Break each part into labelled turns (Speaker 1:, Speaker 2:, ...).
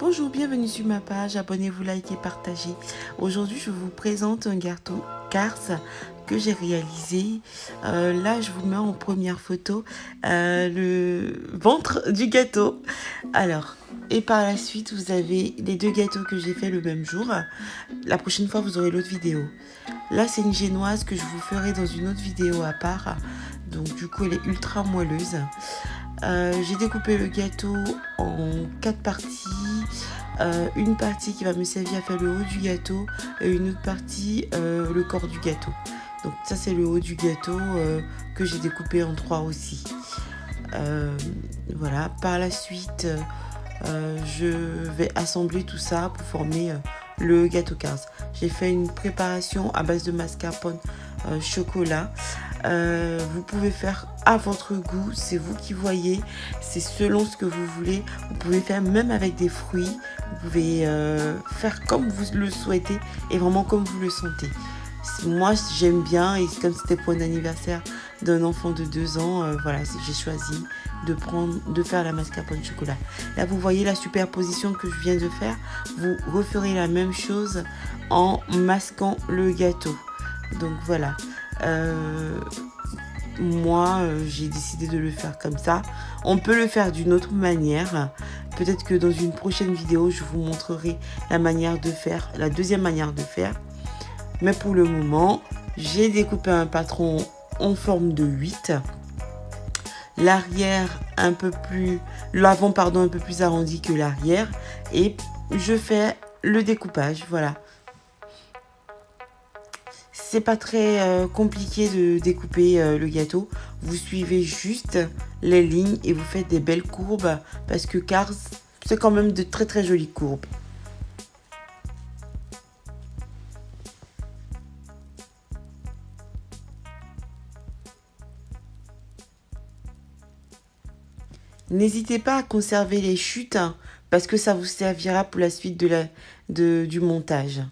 Speaker 1: Bonjour, bienvenue sur ma page, abonnez-vous, likez, partagez. Aujourd'hui, je vous présente un gâteau Cars que j'ai réalisé. Là, je vous mets en première photo le ventre du gâteau. Alors, et par la suite, vous avez les deux gâteaux que j'ai fait le même jour. La prochaine fois, vous aurez l'autre vidéo. Là, c'est une génoise que je vous ferai dans une autre vidéo à part. Donc, du coup, elle est ultra moelleuse. J'ai découpé le gâteau en 4 parties. Une partie qui va me servir à faire le haut du gâteau et une autre partie le corps du gâteau. Donc ça c'est le haut du gâteau que j'ai découpé en 3 aussi. Voilà, par la suite je vais assembler tout ça pour former le gâteau Cars. J'ai fait une préparation à base de mascarpone chocolat. Vous pouvez faire à votre goût, c'est vous qui voyez, c'est selon ce que vous voulez. Vous pouvez faire même avec des fruits, vous pouvez faire comme vous le souhaitez et vraiment comme vous le sentez. Moi j'aime bien, et comme c'était pour un anniversaire d'un enfant de 2 ans, voilà, j'ai choisi de faire la mascarpone chocolat. Là vous voyez la superposition que je viens de faire, vous referez la même chose en masquant le gâteau. Donc voilà, moi j'ai décidé de le faire comme ça. On peut le faire d'une autre manière. Peut-être que dans une prochaine vidéo je vous montrerai la manière de faire, la deuxième manière de faire. Mais pour le moment, j'ai découpé un patron en forme de 8. L'avant pardon, un peu plus arrondi que l'arrière. Et je fais le découpage, voilà. C'est pas très compliqué de découper le gâteau. Vous suivez juste les lignes et vous faites des belles courbes. Parce que Cars, c'est quand même de très très jolies courbes. N'hésitez pas à conserver les chutes parce que ça vous servira pour la suite du montage.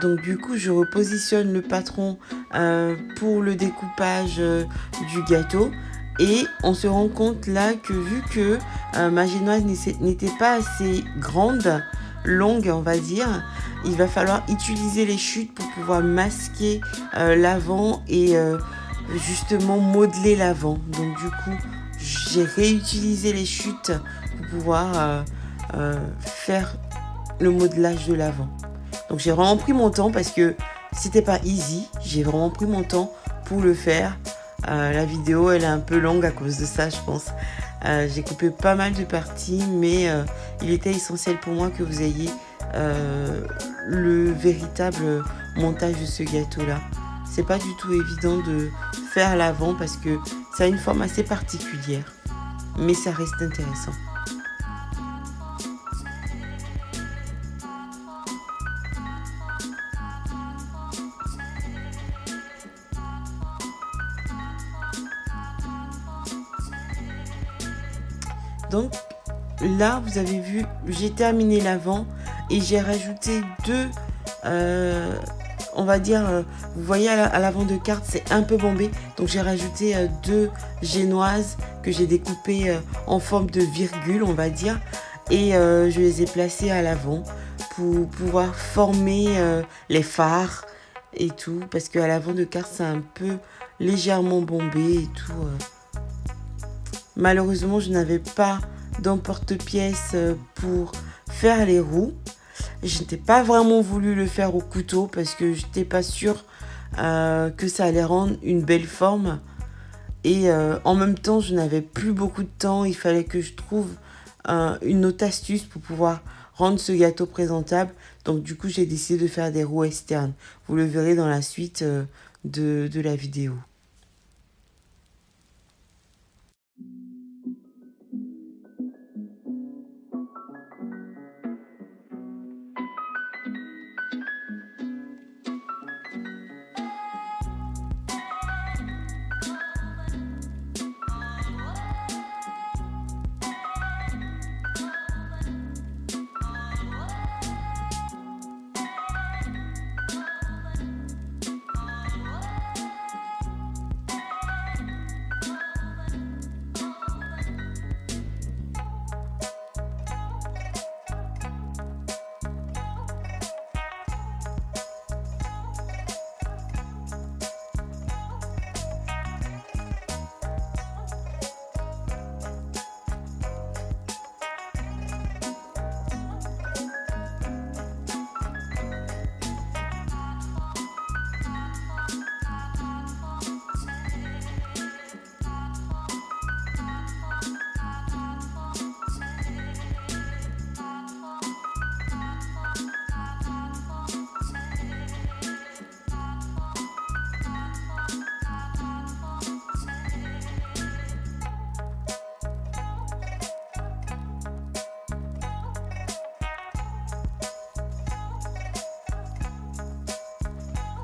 Speaker 1: Donc du coup, je repositionne le patron pour le découpage du gâteau. Et on se rend compte là que vu que ma génoise n'était pas assez grande, longue on va dire, il va falloir utiliser les chutes pour pouvoir masquer l'avant et justement modeler l'avant. Donc du coup, j'ai réutilisé les chutes pour pouvoir faire le modelage de l'avant. Donc j'ai vraiment pris mon temps parce que c'était pas easy. J'ai vraiment pris mon temps pour le faire. La vidéo elle est un peu longue à cause de ça je pense. J'ai coupé pas mal de parties mais il était essentiel pour moi que vous ayez le véritable montage de ce gâteau là. C'est pas du tout évident de faire l'avant parce que ça a une forme assez particulière. Mais ça reste intéressant. Donc là, vous avez vu, j'ai terminé l'avant et j'ai rajouté on va dire, vous voyez à l'avant de carte, c'est un peu bombé. Donc j'ai rajouté 2 génoises que j'ai découpées en forme de virgule, on va dire. Et je les ai placées à l'avant pour pouvoir former les phares et tout. Parce qu'à l'avant de carte, c'est un peu légèrement bombé et tout. Malheureusement, je n'avais pas d'emporte-pièce pour faire les roues. Je n'étais pas vraiment voulu le faire au couteau parce que je n'étais pas sûre que ça allait rendre une belle forme. Et en même temps, je n'avais plus beaucoup de temps. Il fallait que je trouve une autre astuce pour pouvoir rendre ce gâteau présentable. Donc du coup, j'ai décidé de faire des roues externes. Vous le verrez dans la suite de la vidéo.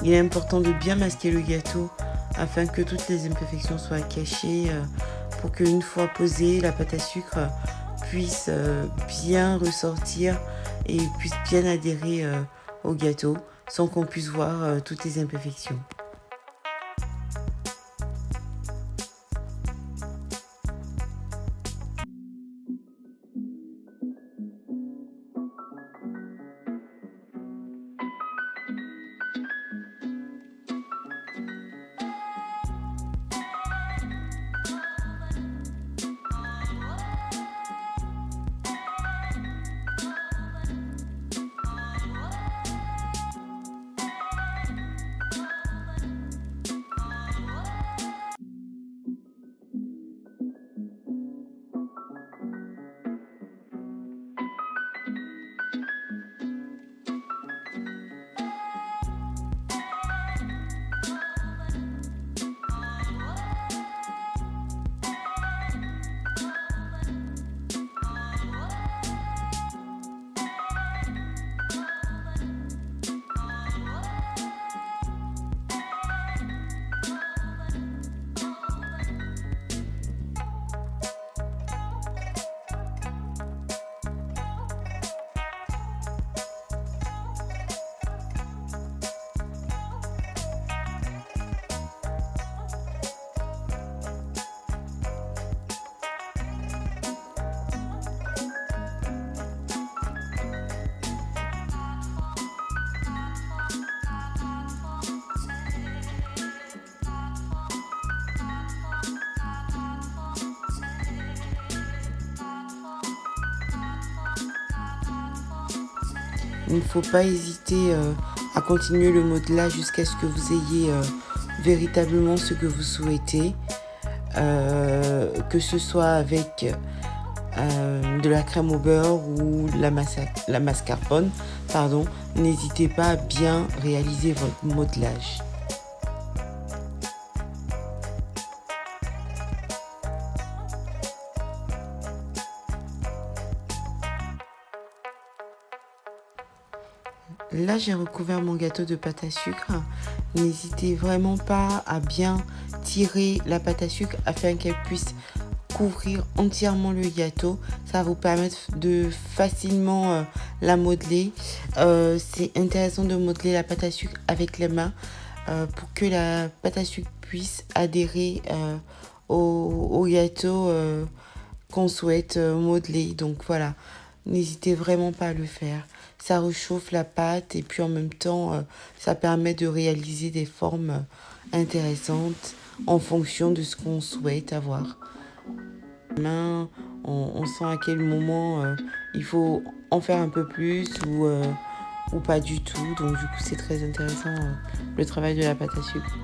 Speaker 1: Il est important de bien masquer le gâteau afin que toutes les imperfections soient cachées pour qu'une fois posée, la pâte à sucre puisse bien ressortir et puisse bien adhérer au gâteau sans qu'on puisse voir toutes les imperfections. Il ne faut pas hésiter à continuer le modelage jusqu'à ce que vous ayez véritablement ce que vous souhaitez, que ce soit avec de la crème au beurre ou la mascarpone, pardon. N'hésitez pas à bien réaliser votre modelage. Là, j'ai recouvert mon gâteau de pâte à sucre. N'hésitez vraiment pas à bien tirer la pâte à sucre afin qu'elle puisse couvrir entièrement le gâteau. Ça va vous permettre de facilement la modeler. C'est intéressant de modeler la pâte à sucre avec les mains pour que la pâte à sucre puisse adhérer au gâteau qu'on souhaite modeler. Donc voilà, n'hésitez vraiment pas à le faire. Ça réchauffe la pâte et puis en même temps, ça permet de réaliser des formes intéressantes en fonction de ce qu'on souhaite avoir. On sent à quel moment il faut en faire un peu plus ou pas du tout. Donc du coup, c'est très intéressant le travail de la pâte à sucre.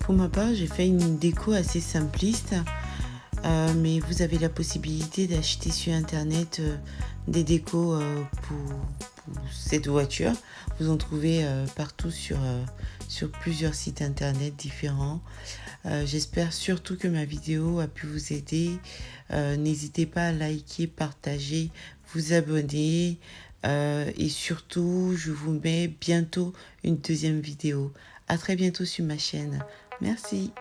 Speaker 1: Pour ma part, j'ai fait une déco assez simpliste, mais vous avez la possibilité d'acheter sur internet des décos pour cette voiture. Vous en trouvez partout sur plusieurs sites internet différents. J'espère surtout que ma vidéo a pu vous aider. N'hésitez pas à liker, partager, vous abonner. Et surtout, je vous mets bientôt une deuxième vidéo. À très bientôt sur ma chaîne. Merci.